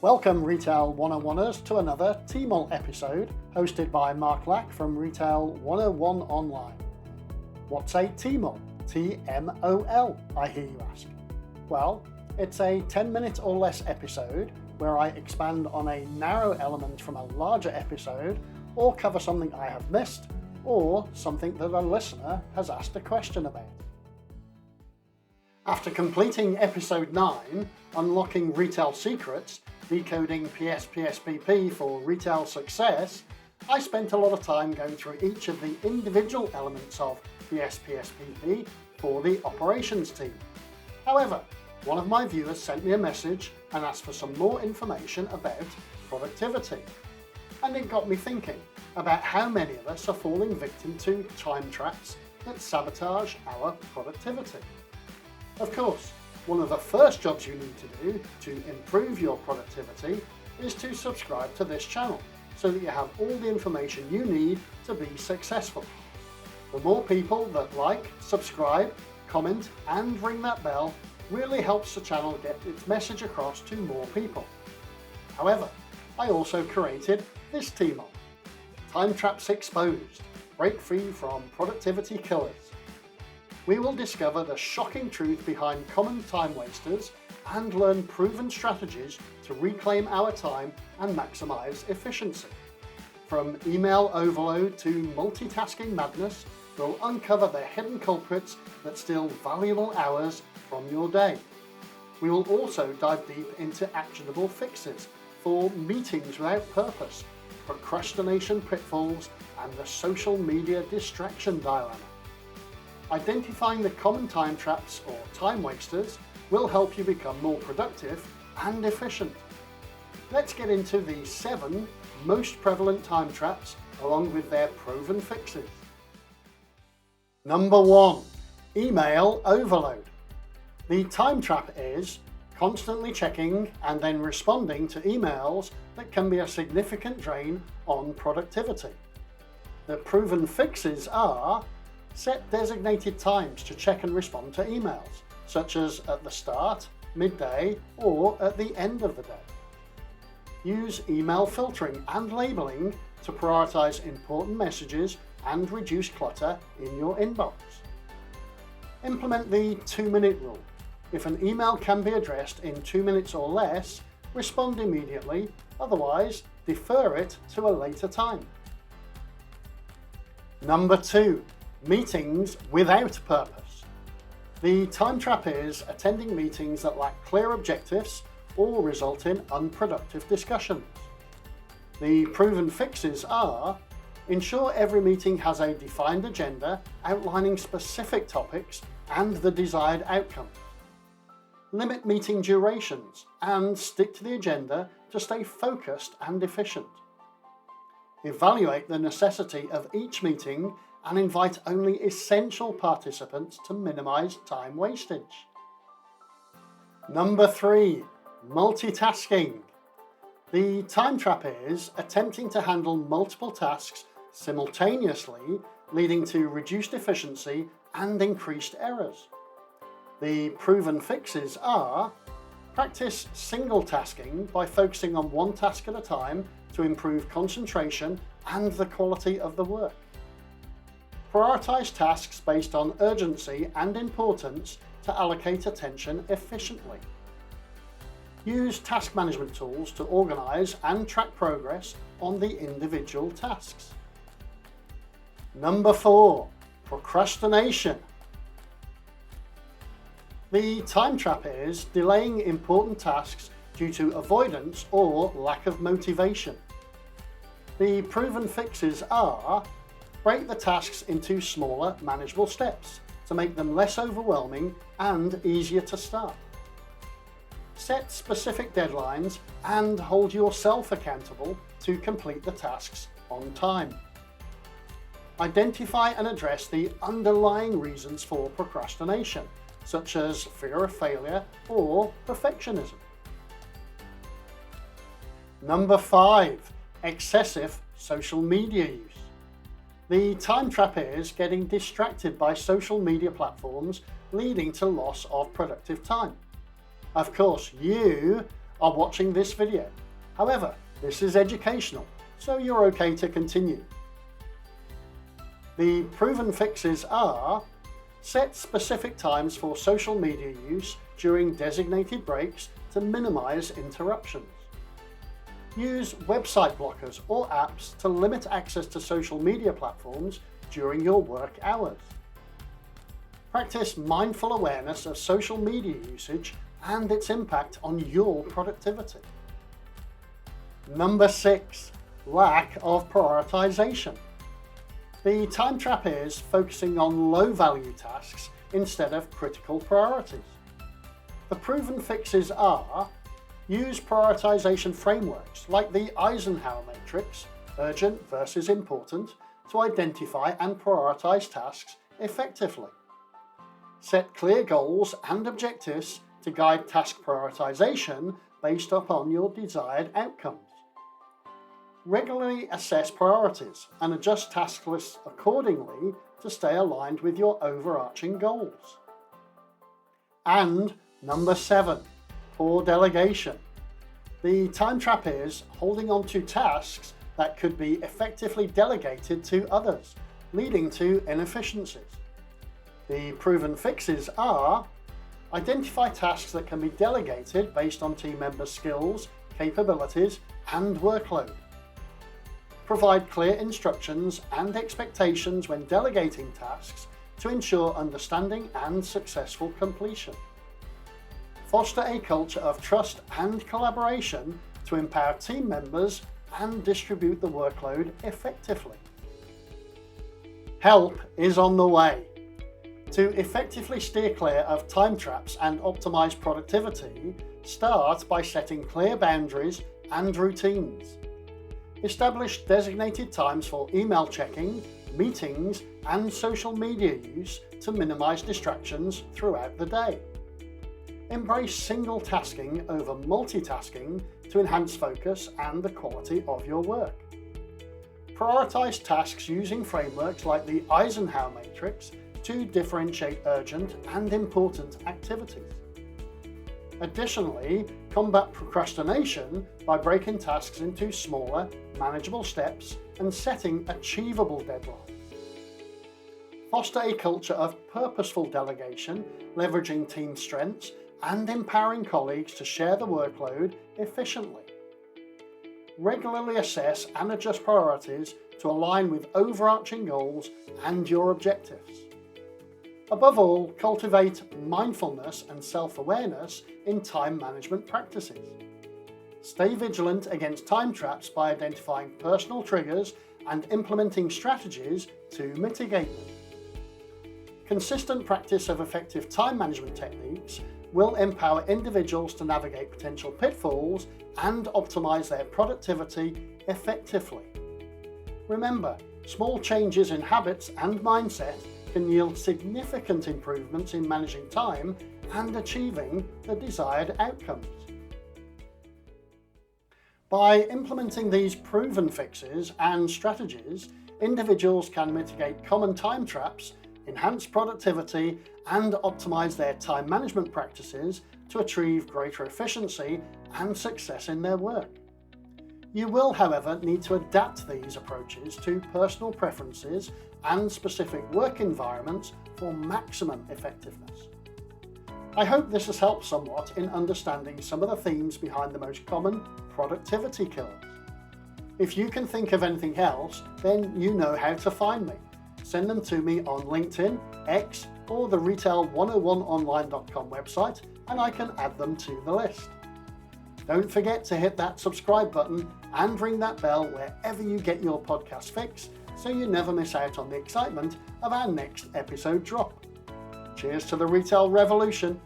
Welcome Retail 101ers to another TMOL episode hosted by Mark Lack from Retail 101 Online. What's a TMOL? T-M-O-L, I hear you ask. Well, it's a 10-minute or less episode where I expand on a narrow element from a larger episode or cover something I have missed or something that a listener has asked a question about. After completing episode 9, Unlocking Retail Secrets, Decoding PSPSPP for Retail Success, I spent a lot of time going through each of the individual elements of PSPSPP for the operations team. However, one of my viewers sent me a message and asked for some more information about productivity. And it got me thinking about how many of us are falling victim to time traps that sabotage our productivity. Of course, one of the first jobs you need to do to improve your productivity is to subscribe to this channel so that you have all the information you need to be successful. The more people that like, subscribe, comment and ring that bell really helps the channel get its message across to more people. However, I also created this TMOL, Time Traps Exposed, Break Free from Productivity Killers. We will discover the shocking truth behind common time wasters and learn proven strategies to reclaim our time and maximize efficiency. From email overload to multitasking madness, we'll uncover the hidden culprits that steal valuable hours from your day. We will also dive deep into actionable fixes for meetings without purpose, procrastination pitfalls, and the social media distraction dilemma. Identifying the common time traps or time wasters will help you become more productive and efficient. Let's get into the 7 most prevalent time traps along with their proven fixes. Number 1. Email overload. The time trap is constantly checking and then responding to emails that can be a significant drain on productivity. The proven fixes are: set designated times to check and respond to emails, such as at the start, midday, or at the end of the day. Use email filtering and labeling to prioritize important messages and reduce clutter in your inbox. Implement the 2-minute rule. If an email can be addressed in 2 minutes or less, respond immediately, otherwise defer it to a later time. Number 2. Meetings without purpose. The time trap is attending meetings that lack clear objectives or result in unproductive discussions. The proven fixes are: ensure every meeting has a defined agenda outlining specific topics and the desired outcome. Limit meeting durations and stick to the agenda to stay focused and efficient. Evaluate the necessity of each meeting and invite only essential participants to minimize time wastage. Number 3. Multitasking. The time trap is attempting to handle multiple tasks simultaneously, leading to reduced efficiency and increased errors. The proven fixes are: practice single tasking by focusing on one task at a time to improve concentration and the quality of the work. Prioritize tasks based on urgency and importance to allocate attention efficiently. Use task management tools to organize and track progress on the individual tasks. Number 4. Procrastination. The time trap is delaying important tasks due to avoidance or lack of motivation. The proven fixes are: break the tasks into smaller, manageable steps to make them less overwhelming and easier to start. Set specific deadlines and hold yourself accountable to complete the tasks on time. Identify and address the underlying reasons for procrastination, such as fear of failure or perfectionism. Number 5. Excessive social media use. The time trap is getting distracted by social media platforms, leading to loss of productive time. Of course, you are watching this video. However, this is educational, so you're okay to continue. The proven fixes are: set specific times for social media use during designated breaks to minimize interruptions. Use website blockers or apps to limit access to social media platforms during your work hours. Practice mindful awareness of social media usage and its impact on your productivity. Number 6, lack of prioritization. The time trap is focusing on low-value tasks instead of critical priorities. The proven fixes are: use prioritization frameworks like the Eisenhower matrix, urgent versus important, to identify and prioritize tasks effectively. Set clear goals and objectives to guide task prioritization based upon your desired outcomes. Regularly assess priorities and adjust task lists accordingly to stay aligned with your overarching goals. And number 7, poor delegation. The time trap is holding on to tasks that could be effectively delegated to others, leading to inefficiencies. The proven fixes are: identify tasks that can be delegated based on team members' skills, capabilities, and workload. Provide clear instructions and expectations when delegating tasks to ensure understanding and successful completion. Foster a culture of trust and collaboration to empower team members and distribute the workload effectively. Help is on the way. To effectively steer clear of time traps and optimize productivity, start by setting clear boundaries and routines. Establish designated times for email checking, meetings, and social media use to minimize distractions throughout the day. Embrace single tasking over multitasking to enhance focus and the quality of your work. Prioritize tasks using frameworks like the Eisenhower matrix to differentiate urgent and important activities. Additionally, combat procrastination by breaking tasks into smaller, manageable steps and setting achievable deadlines. Foster a culture of purposeful delegation, leveraging team strengths and empowering colleagues to share the workload efficiently. Regularly assess and adjust priorities to align with overarching goals and your objectives. Above all, cultivate mindfulness and self-awareness in time management practices. Stay vigilant against time traps by identifying personal triggers and implementing strategies to mitigate them. Consistent practice of effective time management techniques will empower individuals to navigate potential pitfalls and optimize their productivity effectively. Remember, small changes in habits and mindset can yield significant improvements in managing time and achieving the desired outcomes. By implementing these proven fixes and strategies, individuals can mitigate common time traps, enhance productivity, and optimize their time management practices to achieve greater efficiency and success in their work. You will, however, need to adapt these approaches to personal preferences and specific work environments for maximum effectiveness. I hope this has helped somewhat in understanding some of the themes behind the most common productivity killers. If you can think of anything else, then you know how to find me. Send them to me on LinkedIn, X, or the retail101online.com website, and I can add them to the list. Don't forget to hit that subscribe button and ring that bell wherever you get your podcast fix so you never miss out on the excitement of our next episode drop. Cheers to the retail revolution.